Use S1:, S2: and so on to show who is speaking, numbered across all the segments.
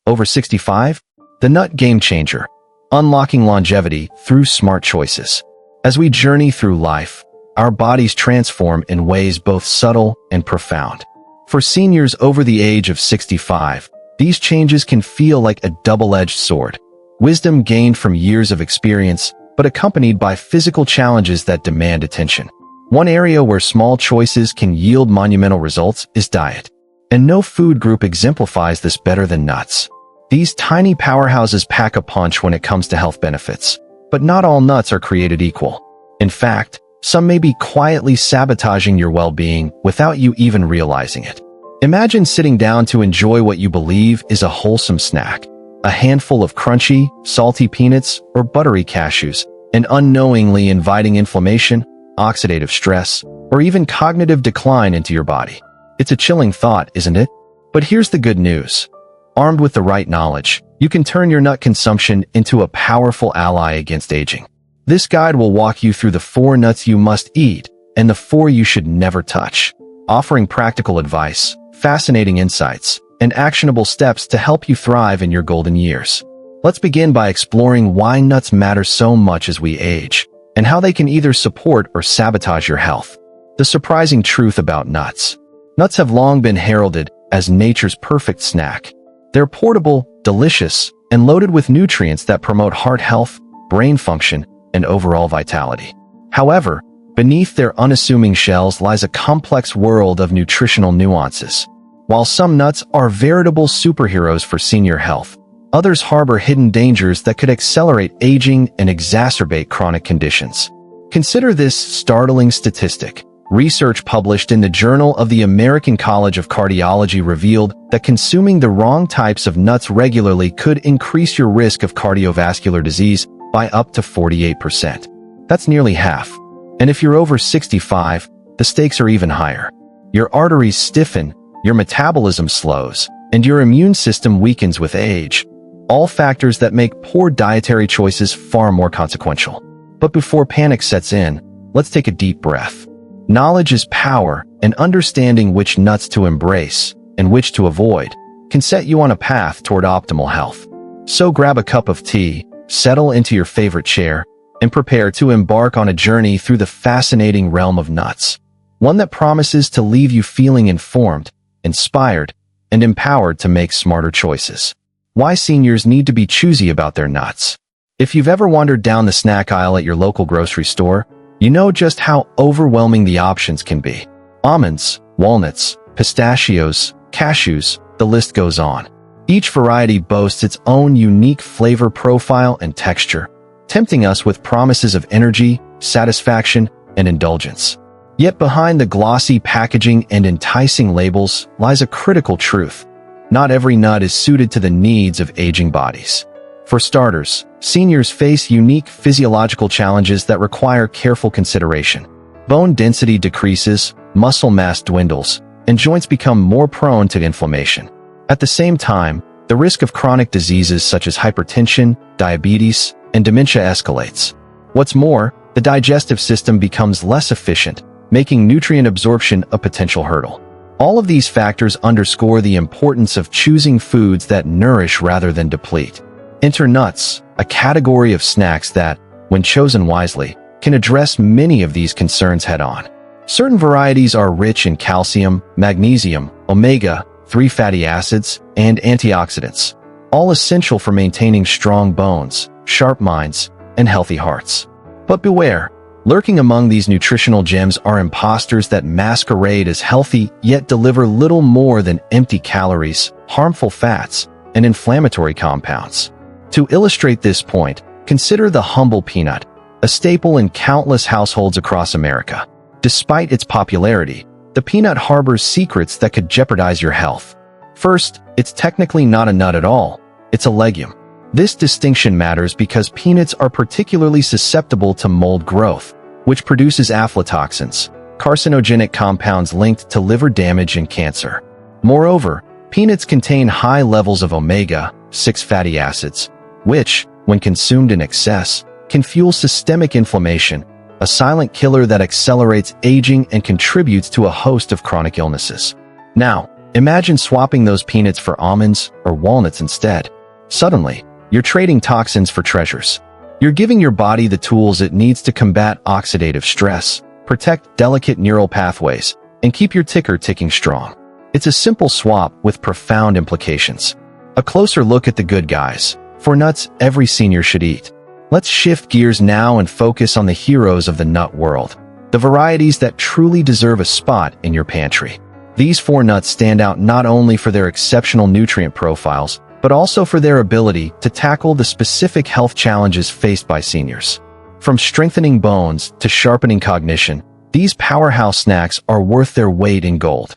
S1: Over 65? The nut game changer. Unlocking longevity through smart choices. As we journey through life, our bodies transform in ways both subtle and profound. For seniors over the age of 65, these changes can feel like a double-edged sword. Wisdom gained from years of experience, but accompanied by physical challenges that demand attention. One area where small choices can yield monumental results is diet. And no food group exemplifies this better than nuts. These tiny powerhouses pack a punch when it comes to health benefits. But not all nuts are created equal. In fact, some may be quietly sabotaging your well-being without you even realizing it. Imagine sitting down to enjoy what you believe is a wholesome snack. A handful of crunchy, salty peanuts or buttery cashews, and unknowingly inviting inflammation, oxidative stress, or even cognitive decline into your body. It's a chilling thought, isn't it? But here's the good news. Armed with the right knowledge, you can turn your nut consumption into a powerful ally against aging. This guide will walk you through the 4 nuts you must eat and the 4 you should never touch, offering practical advice, fascinating insights, and actionable steps to help you thrive in your golden years. Let's begin by exploring why nuts matter so much as we age, and how they can either support or sabotage your health. The surprising truth about nuts. Nuts have long been heralded as nature's perfect snack. They're portable, delicious, and loaded with nutrients that promote heart health, brain function, and overall vitality. However, beneath their unassuming shells lies a complex world of nutritional nuances. While some nuts are veritable superheroes for senior health, others harbor hidden dangers that could accelerate aging and exacerbate chronic conditions. Consider this startling statistic. Research published in the Journal of the American College of Cardiology revealed that consuming the wrong types of nuts regularly could increase your risk of cardiovascular disease by up to 48%. That's nearly half. And if you're over 65, the stakes are even higher. Your arteries stiffen, your metabolism slows, and your immune system weakens with age. All factors that make poor dietary choices far more consequential. But before panic sets in, let's take a deep breath. Knowledge is power, and understanding which nuts to embrace and which to avoid can set you on a path toward optimal health. So grab a cup of tea, settle into your favorite chair, and prepare to embark on a journey through the fascinating realm of nuts. One that promises to leave you feeling informed, inspired, and empowered to make smarter choices. Why seniors need to be choosy about their nuts. If you've ever wandered down the snack aisle at your local grocery store, you know just how overwhelming the options can be. Almonds, walnuts, pistachios, cashews, the list goes on. Each variety boasts its own unique flavor profile and texture, tempting us with promises of energy, satisfaction, and indulgence. Yet behind the glossy packaging and enticing labels lies a critical truth. Not every nut is suited to the needs of aging bodies. For starters, seniors face unique physiological challenges that require careful consideration. Bone density decreases, muscle mass dwindles, and joints become more prone to inflammation. At the same time, the risk of chronic diseases such as hypertension, diabetes, and dementia escalates. What's more, the digestive system becomes less efficient, making nutrient absorption a potential hurdle. All of these factors underscore the importance of choosing foods that nourish rather than deplete. Enter nuts, a category of snacks that, when chosen wisely, can address many of these concerns head-on. Certain varieties are rich in calcium, magnesium, omega-3 fatty acids, and antioxidants, all essential for maintaining strong bones, sharp minds, and healthy hearts. But beware, lurking among these nutritional gems are imposters that masquerade as healthy yet deliver little more than empty calories, harmful fats, and inflammatory compounds. To illustrate this point, consider the humble peanut, a staple in countless households across America. Despite its popularity, the peanut harbors secrets that could jeopardize your health. First, it's technically not a nut at all, it's a legume. This distinction matters because peanuts are particularly susceptible to mold growth, which produces aflatoxins, carcinogenic compounds linked to liver damage and cancer. Moreover, peanuts contain high levels of omega-6 fatty acids, which, when consumed in excess, can fuel systemic inflammation, a silent killer that accelerates aging and contributes to a host of chronic illnesses. Now, Imagine swapping those peanuts for almonds or walnuts instead. Suddenly, you're trading toxins for treasures. You're giving your body the tools it needs to combat oxidative stress, protect delicate neural pathways, and keep your ticker ticking strong. It's a simple swap with profound implications. A closer look at the good guys. 4 nuts every senior should eat. Let's shift gears now and focus on the heroes of the nut world, the varieties that truly deserve a spot in your pantry. These 4 nuts stand out not only for their exceptional nutrient profiles, but also for their ability to tackle the specific health challenges faced by seniors. From strengthening bones to sharpening cognition, these powerhouse snacks are worth their weight in gold.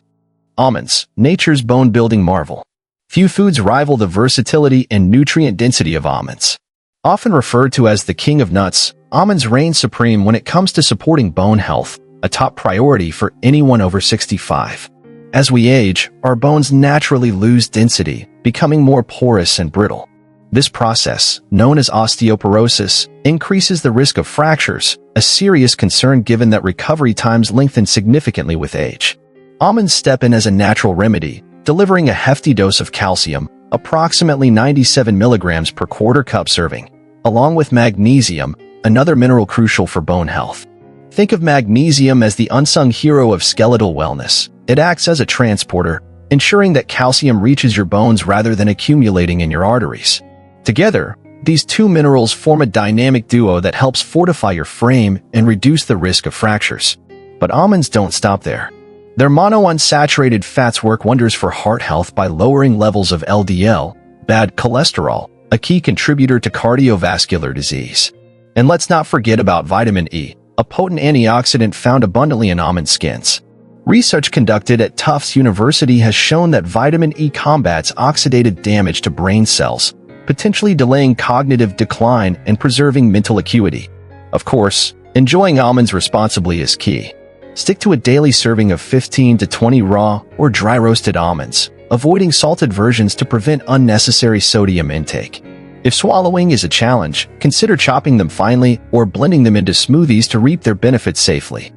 S1: Almonds, nature's bone-building marvel. Few foods rival the versatility and nutrient density of almonds. Often referred to as the king of nuts, almonds reign supreme when it comes to supporting bone health, a top priority for anyone over 65. As we age, our bones naturally lose density, becoming more porous and brittle. This process, known as osteoporosis, increases the risk of fractures, a serious concern given that recovery times lengthen significantly with age. Almonds step in as a natural remedy, delivering a hefty dose of calcium, approximately 97 milligrams per quarter cup serving, along with magnesium, another mineral crucial for bone health. Think of magnesium as the unsung hero of skeletal wellness. It acts as a transporter, ensuring that calcium reaches your bones rather than accumulating in your arteries. Together, these 2 minerals form a dynamic duo that helps fortify your frame and reduce the risk of fractures. But almonds don't stop there. Their monounsaturated fats work wonders for heart health by lowering levels of LDL, bad cholesterol, a key contributor to cardiovascular disease. And let's not forget about vitamin E, a potent antioxidant found abundantly in almond skins. Research conducted at Tufts University has shown that vitamin E combats oxidative damage to brain cells, potentially delaying cognitive decline and preserving mental acuity. Of course, enjoying almonds responsibly is key. Stick to a daily serving of 15 to 20 raw or dry roasted almonds, avoiding salted versions to prevent unnecessary sodium intake. If swallowing is a challenge, consider chopping them finely or blending them into smoothies to reap their benefits safely.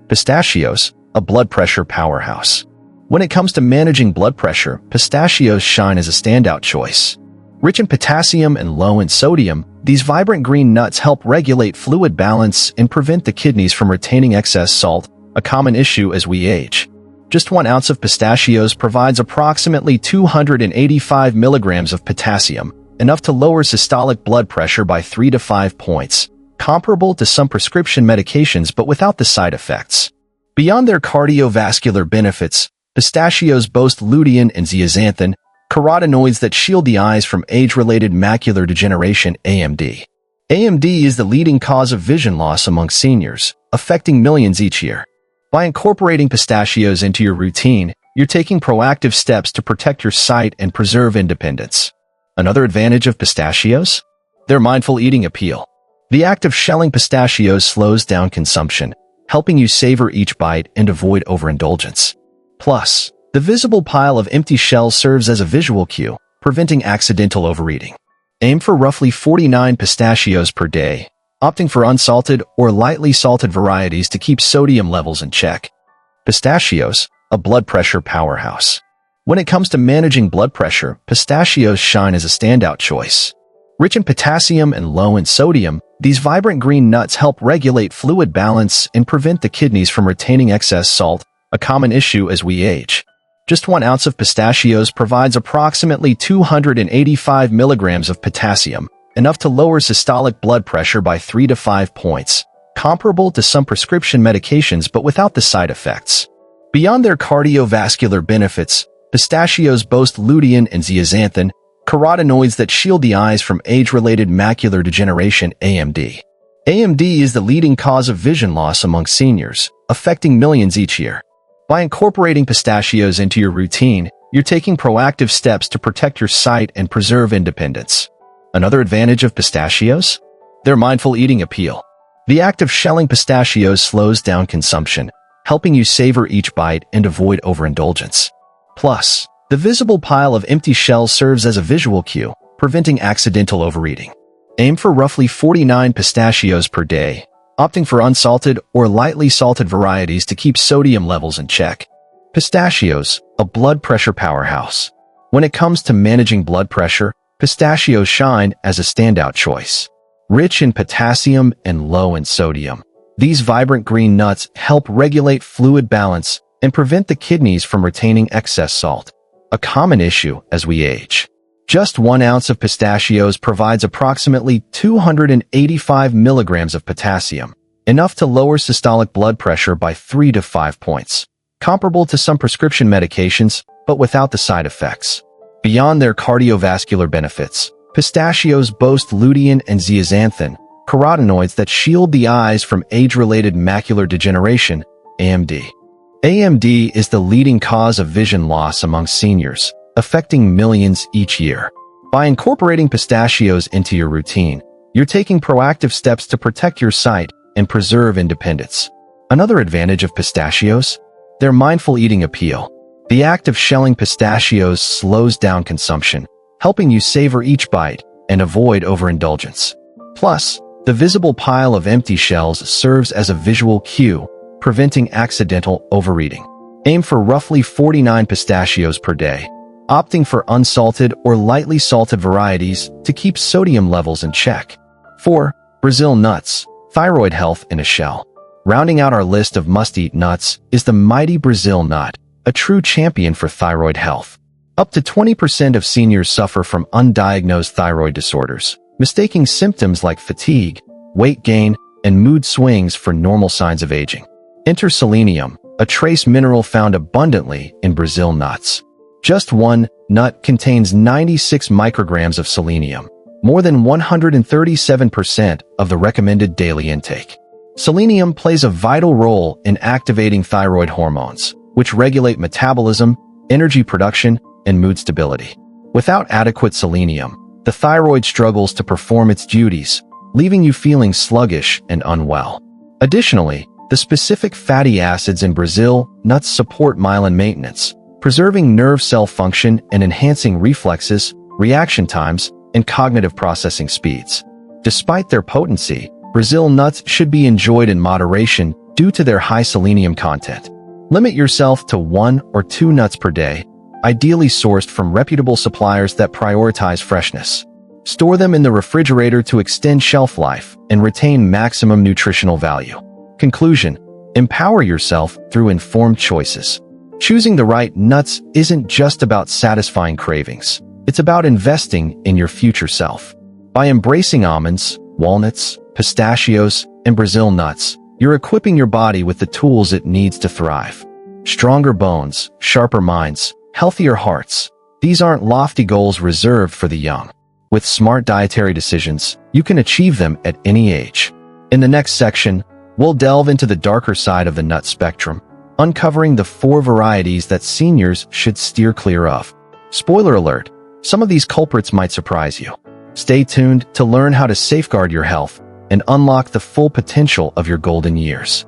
S1: Pistachios, a blood pressure powerhouse. When it comes to managing blood pressure, pistachios shine as a standout choice. Rich in potassium and low in sodium, these vibrant green nuts help regulate fluid balance and prevent the kidneys from retaining excess salt, a common issue as we age. Just 1 ounce of pistachios provides approximately 285 milligrams of potassium, enough to lower systolic blood pressure by 3 to 5 points, comparable to some prescription medications but without the side effects. Beyond their cardiovascular benefits, pistachios boast lutein and zeaxanthin, carotenoids that shield the eyes from age-related macular degeneration (AMD). AMD is the leading cause of vision loss among seniors, affecting millions each year. By incorporating pistachios into your routine, you're taking proactive steps to protect your sight and preserve independence. Another advantage of pistachios? Their mindful eating appeal. The act of shelling pistachios slows down consumption, helping you savor each bite and avoid overindulgence. Plus, the visible pile of empty shells serves as a visual cue, preventing accidental overeating. Aim for roughly 49 pistachios per day, opting for unsalted or lightly salted varieties to keep sodium levels in check. Pistachios, a blood pressure powerhouse. When it comes to managing blood pressure, pistachios shine as a standout choice. Rich in potassium and low in sodium, these vibrant green nuts help regulate fluid balance and prevent the kidneys from retaining excess salt, a common issue as we age. Just 1 ounce of pistachios provides approximately 285 milligrams of potassium, enough to lower systolic blood pressure by 3 to 5 points, comparable to some prescription medications but without the side effects. Beyond their cardiovascular benefits, pistachios boast lutein and zeaxanthin, carotenoids that shield the eyes from age-related macular degeneration (AMD). AMD is the leading cause of vision loss among seniors, affecting millions each year. By incorporating pistachios into your routine, you're taking proactive steps to protect your sight and preserve independence. Another advantage of pistachios? Their mindful eating appeal. The act of shelling pistachios slows down consumption, helping you savor each bite and avoid overindulgence. Plus, the visible pile of empty shells serves as a visual cue, preventing accidental overeating. Aim for roughly 49 pistachios per day, opting for unsalted or lightly salted varieties to keep sodium levels in check. Pistachios, a blood pressure powerhouse. When it comes to managing blood pressure, pistachios shine as a standout choice. Rich in potassium and low in sodium, these vibrant green nuts help regulate fluid balance and prevent the kidneys from retaining excess salt, a common issue as we age. Just 1 ounce of pistachios provides approximately 285 milligrams of potassium, enough to lower systolic blood pressure by 3 to 5 points, comparable to some prescription medications, but without the side effects. Beyond their cardiovascular benefits, pistachios boast lutein and zeaxanthin, carotenoids that shield the eyes from age-related macular degeneration, AMD. AMD is the leading cause of vision loss among seniors, affecting millions each year. By incorporating pistachios into your routine, you're taking proactive steps to protect your sight and preserve independence. Another advantage of pistachios? Their mindful eating appeal. The act of shelling pistachios slows down consumption, helping you savor each bite and avoid overindulgence. Plus, the visible pile of empty shells serves as a visual cue, preventing accidental overeating. Aim for roughly 49 pistachios per day, opting for unsalted or lightly salted varieties to keep sodium levels in check. 4. Brazil nuts, thyroid health in a shell. Rounding out our list of must-eat nuts is the mighty Brazil nut, a true champion for thyroid health. Up to 20% of seniors suffer from undiagnosed thyroid disorders, mistaking symptoms like fatigue, weight gain, and mood swings for normal signs of aging. Enter selenium, a trace mineral found abundantly in Brazil nuts. Just 1 nut contains 96 micrograms of selenium, more than 137% of the recommended daily intake. Selenium plays a vital role in activating thyroid hormones, which regulate metabolism, energy production, and mood stability. Without adequate selenium, the thyroid struggles to perform its duties, leaving you feeling sluggish and unwell. Additionally, the specific fatty acids in Brazil nuts support myelin maintenance, preserving nerve cell function and enhancing reflexes, reaction times, and cognitive processing speeds. Despite their potency, Brazil nuts should be enjoyed in moderation due to their high selenium content. Limit yourself to 1 or 2 nuts per day, ideally sourced from reputable suppliers that prioritize freshness. Store them in the refrigerator to extend shelf life and retain maximum nutritional value. Conclusion: empower yourself through informed choices. Choosing the right nuts isn't just about satisfying cravings. It's about investing in your future self. By embracing almonds, walnuts, pistachios, and Brazil nuts, you're equipping your body with the tools it needs to thrive. Stronger bones, sharper minds, healthier hearts. These aren't lofty goals reserved for the young. With smart dietary decisions, you can achieve them at any age. In the next section, we'll delve into the darker side of the nut spectrum, uncovering the 4 varieties that seniors should steer clear of. Spoiler alert, some of these culprits might surprise you. Stay tuned to learn how to safeguard your health and unlock the full potential of your golden years.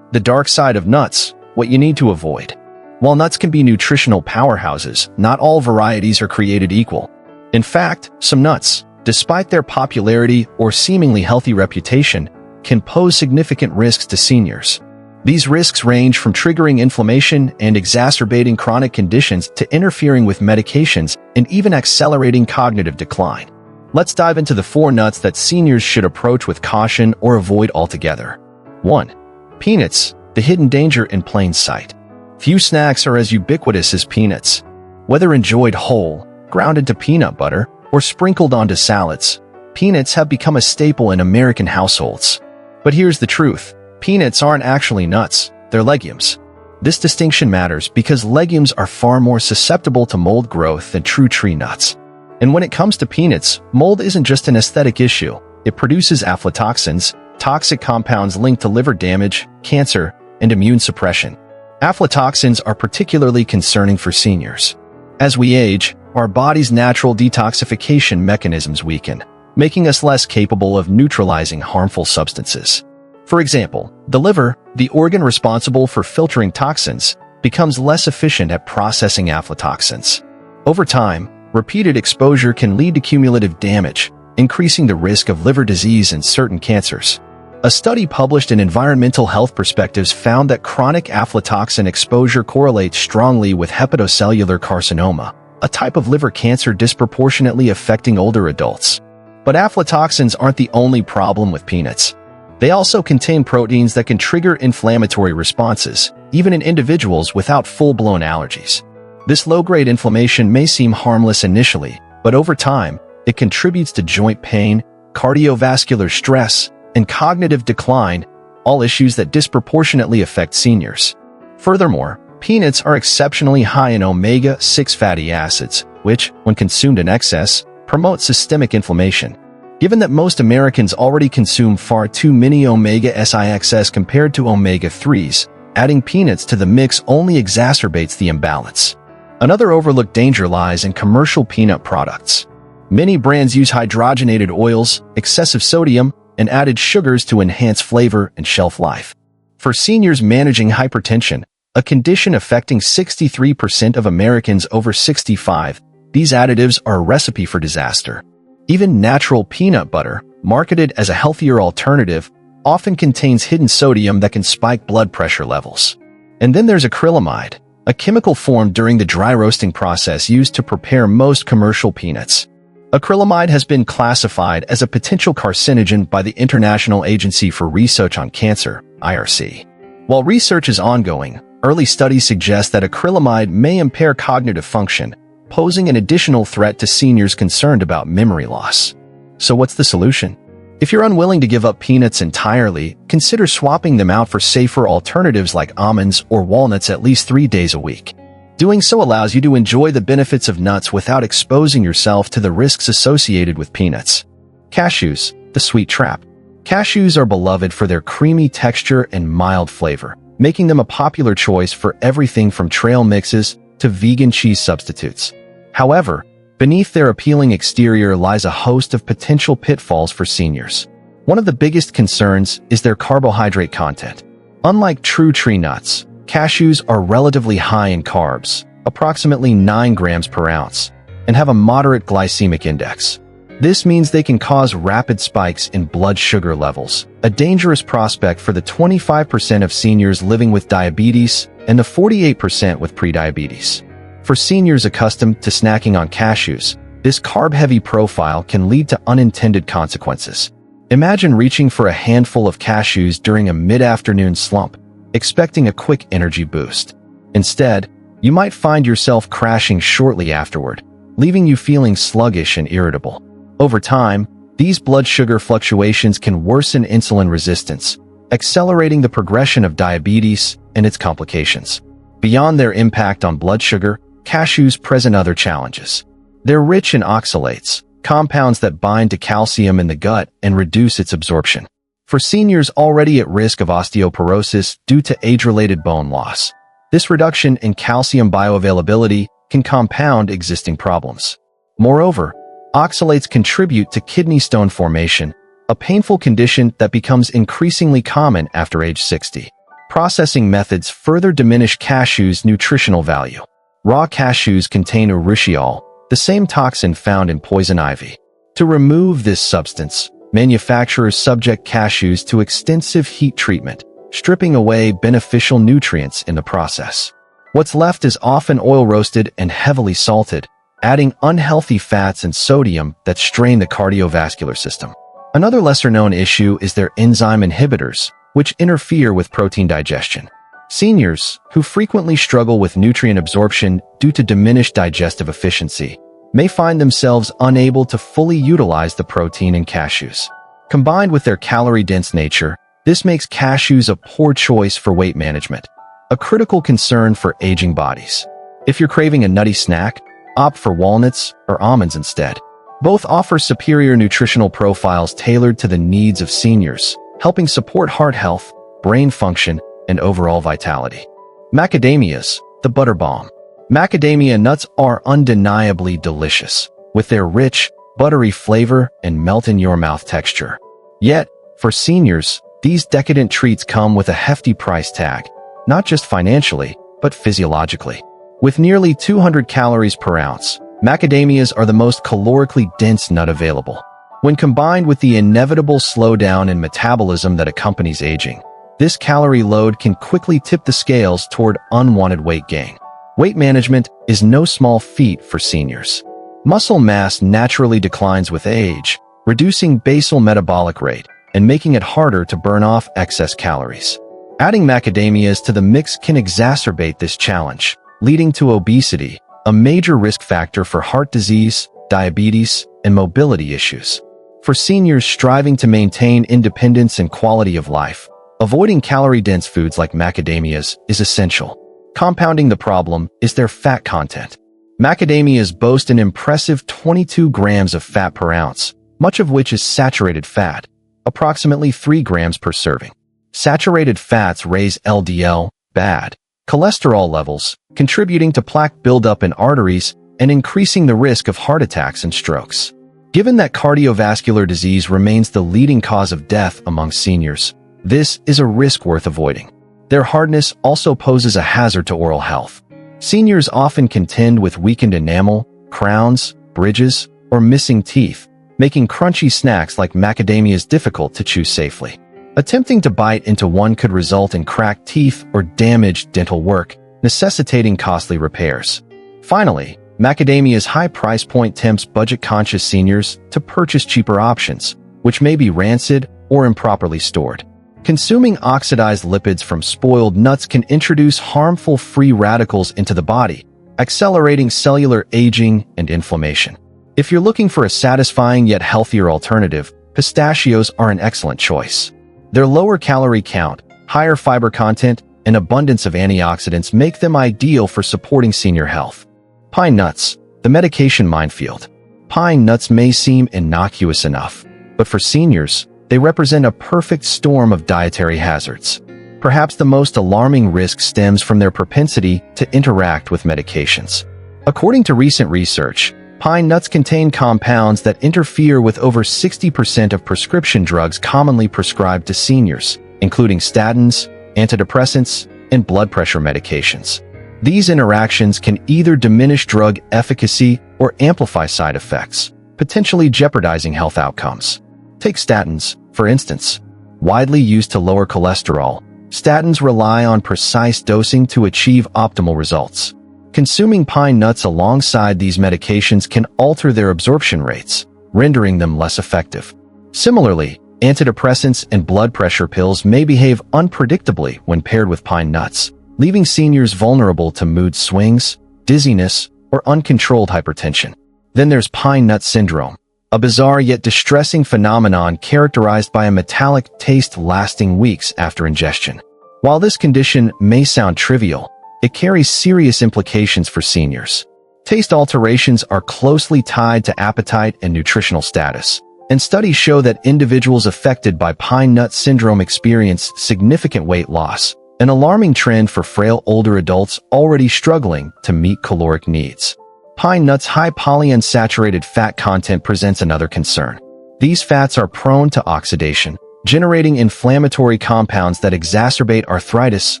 S1: The dark side of nuts, what you need to avoid. While nuts can be nutritional powerhouses, not all varieties are created equal. In fact, some nuts, despite their popularity or seemingly healthy reputation, can pose significant risks to seniors. These risks range from triggering inflammation and exacerbating chronic conditions to interfering with medications and even accelerating cognitive decline. Let's dive into the 4 nuts that seniors should approach with caution or avoid altogether. 1. Peanuts, the hidden danger in plain sight. Few snacks are as ubiquitous as peanuts. Whether enjoyed whole, ground into peanut butter, or sprinkled onto salads, peanuts have become a staple in American households. But here's the truth. Peanuts aren't actually nuts, they're legumes. This distinction matters because legumes are far more susceptible to mold growth than true tree nuts. And when it comes to peanuts, mold isn't just an aesthetic issue. It produces aflatoxins, toxic compounds linked to liver damage, cancer, and immune suppression. Aflatoxins are particularly concerning for seniors. As we age, our body's natural detoxification mechanisms weaken, making us less capable of neutralizing harmful substances. For example, the liver, the organ responsible for filtering toxins, becomes less efficient at processing aflatoxins. Over time, repeated exposure can lead to cumulative damage, increasing the risk of liver disease and certain cancers. A study published in Environmental Health Perspectives found that chronic aflatoxin exposure correlates strongly with hepatocellular carcinoma, a type of liver cancer disproportionately affecting older adults. But aflatoxins aren't the only problem with peanuts. They also contain proteins that can trigger inflammatory responses, even in individuals without full-blown allergies. This low-grade inflammation may seem harmless initially, but over time, it contributes to joint pain, cardiovascular stress, and cognitive decline, all issues that disproportionately affect seniors. Furthermore, peanuts are exceptionally high in omega-6 fatty acids, which, when consumed in excess, promote systemic inflammation. Given that most Americans already consume far too many omega-6 compared to omega-3s, adding peanuts to the mix only exacerbates the imbalance. Another overlooked danger lies in commercial peanut products. Many brands use hydrogenated oils, excessive sodium, and added sugars to enhance flavor and shelf life. For seniors managing hypertension, a condition affecting 63% of Americans over 65, these additives are a recipe for disaster. Even natural peanut butter, marketed as a healthier alternative, often contains hidden sodium that can spike blood pressure levels. And then there's acrylamide, a chemical formed during the dry roasting process used to prepare most commercial peanuts. Acrylamide has been classified as a potential carcinogen by the International Agency for Research on Cancer, IRC. While research is ongoing, early studies suggest that acrylamide may impair cognitive function, posing an additional threat to seniors concerned about memory loss. So what's the solution? If you're unwilling to give up peanuts entirely, consider swapping them out for safer alternatives like almonds or walnuts at least 3 days a week. Doing so allows you to enjoy the benefits of nuts without exposing yourself to the risks associated with peanuts. Cashews, the sweet trap. Cashews are beloved for their creamy texture and mild flavor, making them a popular choice for everything from trail mixes to vegan cheese substitutes. However, beneath their appealing exterior lies a host of potential pitfalls for seniors. One of the biggest concerns is their carbohydrate content. Unlike true tree nuts, cashews are relatively high in carbs, approximately 9 grams per ounce, and have a moderate glycemic index. This means they can cause rapid spikes in blood sugar levels, a dangerous prospect for the 25% of seniors living with diabetes and the 48% with prediabetes. For seniors accustomed to snacking on cashews, this carb-heavy profile can lead to unintended consequences. Imagine reaching for a handful of cashews during a mid-afternoon slump, expecting a quick energy boost. Instead, you might find yourself crashing shortly afterward, leaving you feeling sluggish and irritable. Over time, these blood sugar fluctuations can worsen insulin resistance, accelerating the progression of diabetes and its complications. Beyond their impact on blood sugar, cashews present other challenges. They're rich in oxalates, compounds that bind to calcium in the gut and reduce its absorption. For seniors already at risk of osteoporosis due to age-related bone loss, this reduction in calcium bioavailability can compound existing problems. Moreover, oxalates contribute to kidney stone formation, a painful condition that becomes increasingly common after age 60. Processing methods further diminish cashews' nutritional value. Raw cashews contain urushiol, the same toxin found in poison ivy. To remove this substance, manufacturers subject cashews to extensive heat treatment, stripping away beneficial nutrients in the process. What's left is often oil-roasted and heavily salted, adding unhealthy fats and sodium that strain the cardiovascular system. Another lesser-known issue is their enzyme inhibitors, which interfere with protein digestion. Seniors, who frequently struggle with nutrient absorption due to diminished digestive efficiency, may find themselves unable to fully utilize the protein in cashews. Combined with their calorie-dense nature, this makes cashews a poor choice for weight management, a critical concern for aging bodies. If you're craving a nutty snack, opt for walnuts or almonds instead. Both offer superior nutritional profiles tailored to the needs of seniors, helping support heart health, brain function, and overall vitality. Macadamias, the butter bomb. Macadamia nuts are undeniably delicious, with their rich, buttery flavor and melt-in-your-mouth texture. Yet, for seniors, these decadent treats come with a hefty price tag, not just financially, but physiologically. With nearly 200 calories per ounce, macadamias are the most calorically dense nut available. When combined with the inevitable slowdown in metabolism that accompanies aging, this calorie load can quickly tip the scales toward unwanted weight gain. Weight management is no small feat for seniors. Muscle mass naturally declines with age, reducing basal metabolic rate and making it harder to burn off excess calories. Adding macadamias to the mix can exacerbate this challenge, leading to obesity, a major risk factor for heart disease, diabetes, and mobility issues. For seniors striving to maintain independence and quality of life, avoiding calorie-dense foods like macadamias is essential. Compounding the problem is their fat content. Macadamias boast an impressive 22 grams of fat per ounce, much of which is saturated fat, approximately 3 grams per serving. Saturated fats raise LDL, bad cholesterol levels, contributing to plaque buildup in arteries and increasing the risk of heart attacks and strokes. Given that cardiovascular disease remains the leading cause of death among seniors, this is a risk worth avoiding. Their hardness also poses a hazard to oral health. Seniors often contend with weakened enamel, crowns, bridges, or missing teeth, making crunchy snacks like macadamias difficult to chew safely. Attempting to bite into one could result in cracked teeth or damaged dental work, necessitating costly repairs. Finally, macadamia's high price point tempts budget-conscious seniors to purchase cheaper options, which may be rancid or improperly stored. Consuming oxidized lipids from spoiled nuts can introduce harmful free radicals into the body, accelerating cellular aging and inflammation. If you're looking for a satisfying yet healthier alternative, pistachios are an excellent choice. Their lower calorie count, higher fiber content, and abundance of antioxidants make them ideal for supporting senior health. Pine nuts, the medication minefield. Pine nuts may seem innocuous enough, but for seniors, they represent a perfect storm of dietary hazards. Perhaps the most alarming risk stems from their propensity to interact with medications. According to recent research, pine nuts contain compounds that interfere with over 60% of prescription drugs commonly prescribed to seniors, including statins, antidepressants, and blood pressure medications. These interactions can either diminish drug efficacy or amplify side effects, potentially jeopardizing health outcomes. Take statins, for instance. Widely used to lower cholesterol, statins rely on precise dosing to achieve optimal results. Consuming pine nuts alongside these medications can alter their absorption rates, rendering them less effective. Similarly, antidepressants and blood pressure pills may behave unpredictably when paired with pine nuts, leaving seniors vulnerable to mood swings, dizziness, or uncontrolled hypertension. Then there's pine nut syndrome, a bizarre yet distressing phenomenon characterized by a metallic taste lasting weeks after ingestion. While this condition may sound trivial, it carries serious implications for seniors. Taste alterations are closely tied to appetite and nutritional status, and studies show that individuals affected by pine nut syndrome experience significant weight loss, an alarming trend for frail older adults already struggling to meet caloric needs. Pine nuts' high polyunsaturated fat content presents another concern. These fats are prone to oxidation, generating inflammatory compounds that exacerbate arthritis,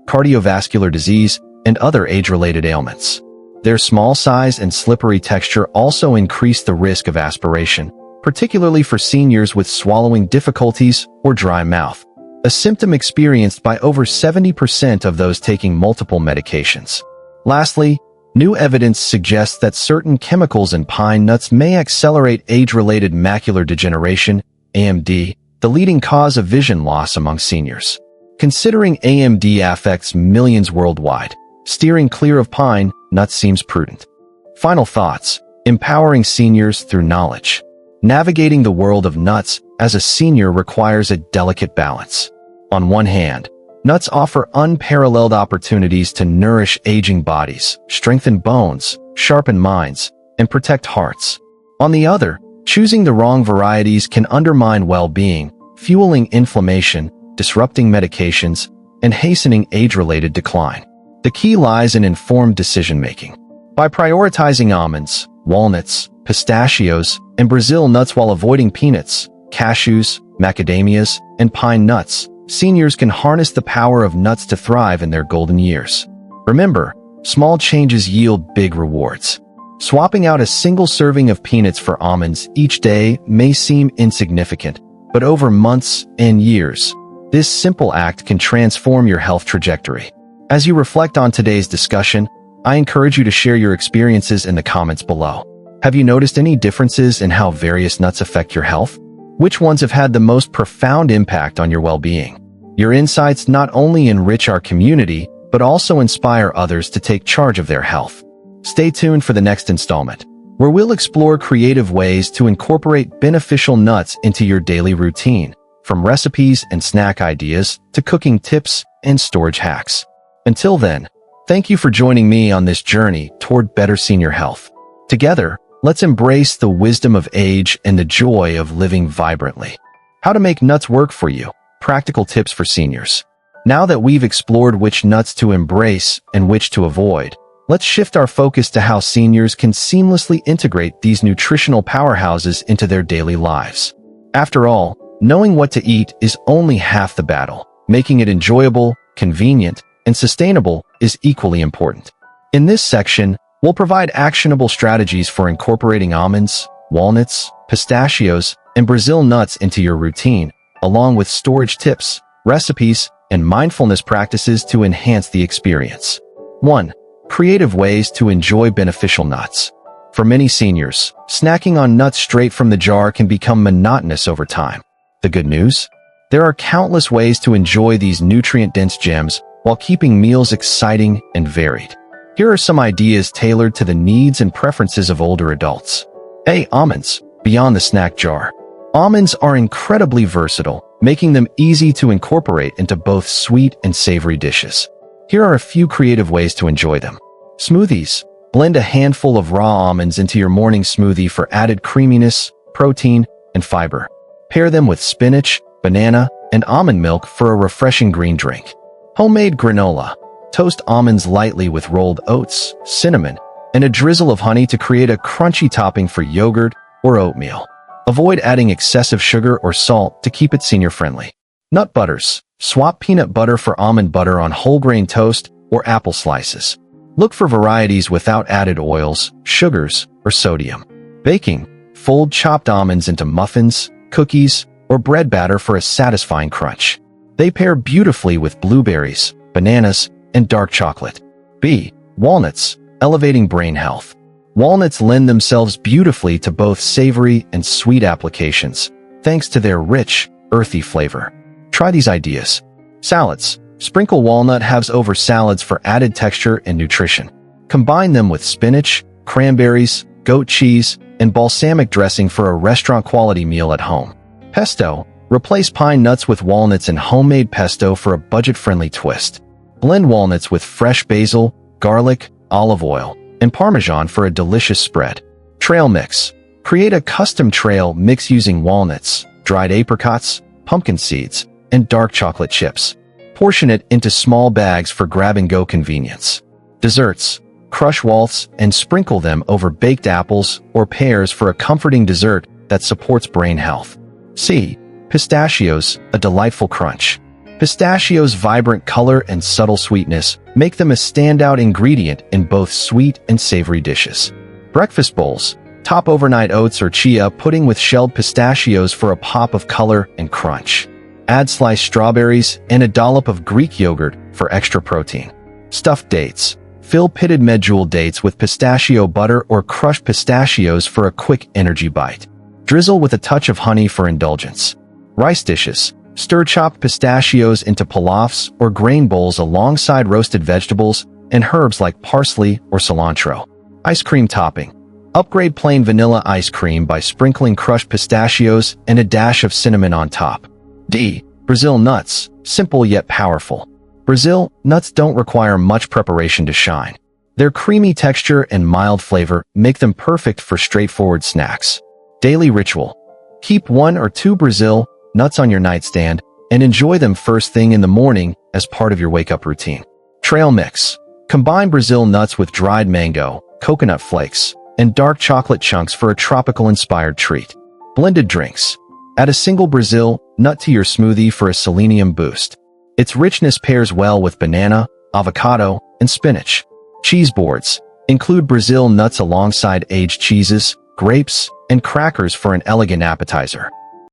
S1: cardiovascular disease, and other age-related ailments. Their small size and slippery texture also increase the risk of aspiration, particularly for seniors with swallowing difficulties or dry mouth, a symptom experienced by over 70% of those taking multiple medications. Lastly, new evidence suggests that certain chemicals in pine nuts may accelerate age-related macular degeneration, AMD, the leading cause of vision loss among seniors. Considering AMD affects millions worldwide, steering clear of pine nuts seems prudent. Final thoughts: empowering seniors through knowledge. Navigating the world of nuts as a senior requires a delicate balance. On one hand, nuts offer unparalleled opportunities to nourish aging bodies, strengthen bones, sharpen minds, and protect hearts. On the other, choosing the wrong varieties can undermine well-being, fueling inflammation, disrupting medications, and hastening age-related decline. The key lies in informed decision-making. By prioritizing almonds, walnuts, pistachios, and Brazil nuts while avoiding peanuts, cashews, macadamias, and pine nuts, seniors can harness the power of nuts to thrive in their golden years. Remember, small changes yield big rewards. Swapping out a single serving of peanuts for almonds each day may seem insignificant, but over months and years, this simple act can transform your health trajectory. As you reflect on today's discussion, I encourage you to share your experiences in the comments below. Have you noticed any differences in how various nuts affect your health? Which ones have had the most profound impact on your well-being? Your insights not only enrich our community, but also inspire others to take charge of their health. Stay tuned for the next installment, where we'll explore creative ways to incorporate beneficial nuts into your daily routine, from recipes and snack ideas to cooking tips and storage hacks. Until then, thank you for joining me on this journey toward better senior health. Together, let's embrace the wisdom of age and the joy of living vibrantly. How to make nuts work for you. Practical tips for seniors. Now that we've explored which nuts to embrace and which to avoid, let's shift our focus to how seniors can seamlessly integrate these nutritional powerhouses into their daily lives. After all, knowing what to eat is only half the battle. Making it enjoyable, convenient, and sustainable is equally important. In this section, we'll provide actionable strategies for incorporating almonds, walnuts, pistachios, and Brazil nuts into your routine, along with storage tips, recipes, and mindfulness practices to enhance the experience. 1. Creative ways to enjoy beneficial nuts. For many seniors, snacking on nuts straight from the jar can become monotonous over time. The good news? There are countless ways to enjoy these nutrient-dense gems while keeping meals exciting and varied. Here are some ideas tailored to the needs and preferences of older adults. A. Almonds. Beyond the snack jar. Almonds are incredibly versatile, making them easy to incorporate into both sweet and savory dishes. Here are a few creative ways to enjoy them. Smoothies. Blend a handful of raw almonds into your morning smoothie for added creaminess, protein, and fiber. Pair them with spinach, banana, and almond milk for a refreshing green drink. Homemade granola. Toast almonds lightly with rolled oats, cinnamon, and a drizzle of honey to create a crunchy topping for yogurt or oatmeal. Avoid adding excessive sugar or salt to keep it senior-friendly. Nut butters. Swap peanut butter for almond butter on whole grain toast or apple slices. Look for varieties without added oils, sugars, or sodium. Baking. Fold chopped almonds into muffins, cookies, or bread batter for a satisfying crunch. They pair beautifully with blueberries, bananas, and dark chocolate. B. Walnuts. Elevating brain health. Walnuts lend themselves beautifully to both savory and sweet applications, thanks to their rich, earthy flavor. Try these ideas. Salads. Sprinkle walnut halves over salads for added texture and nutrition. Combine them with spinach, cranberries, goat cheese, and balsamic dressing for a restaurant-quality meal at home. Pesto. Replace pine nuts with walnuts in homemade pesto for a budget-friendly twist. Blend walnuts with fresh basil, garlic, olive oil, and Parmesan for a delicious spread. Trail mix. Create a custom trail mix using walnuts, dried apricots, pumpkin seeds, and dark chocolate chips. Portion it into small bags for grab-and-go convenience. Desserts. Crush walnuts and sprinkle them over baked apples or pears for a comforting dessert that supports brain health. C. Pistachios, a delightful crunch. Pistachios' vibrant color and subtle sweetness make them a standout ingredient in both sweet and savory dishes. Breakfast bowls. Top overnight oats or chia pudding with shelled pistachios for a pop of color and crunch. Add sliced strawberries and a dollop of Greek yogurt for extra protein. Stuffed dates. Fill pitted medjool dates with pistachio butter or crushed pistachios for a quick energy bite. Drizzle with a touch of honey for indulgence. Rice dishes. Stir chopped pistachios into pilafs or grain bowls alongside roasted vegetables and herbs like parsley or cilantro. Ice cream topping. Upgrade plain vanilla ice cream by sprinkling crushed pistachios and a dash of cinnamon on top. D. Brazil nuts. Simple yet powerful. Brazil nuts don't require much preparation to shine. Their creamy texture and mild flavor make them perfect for straightforward snacks. Daily ritual. Keep 1 or 2 Brazil nuts on your nightstand and enjoy them first thing in the morning as part of your wake-up routine. Trail mix. Combine Brazil nuts with dried mango, coconut flakes, and dark chocolate chunks for a tropical-inspired treat. Blended drinks. Add a single Brazil nut to your smoothie for a selenium boost. Its richness pairs well with banana, avocado, and spinach. Cheese boards. Include Brazil nuts alongside aged cheeses, grapes, and crackers for an elegant appetizer.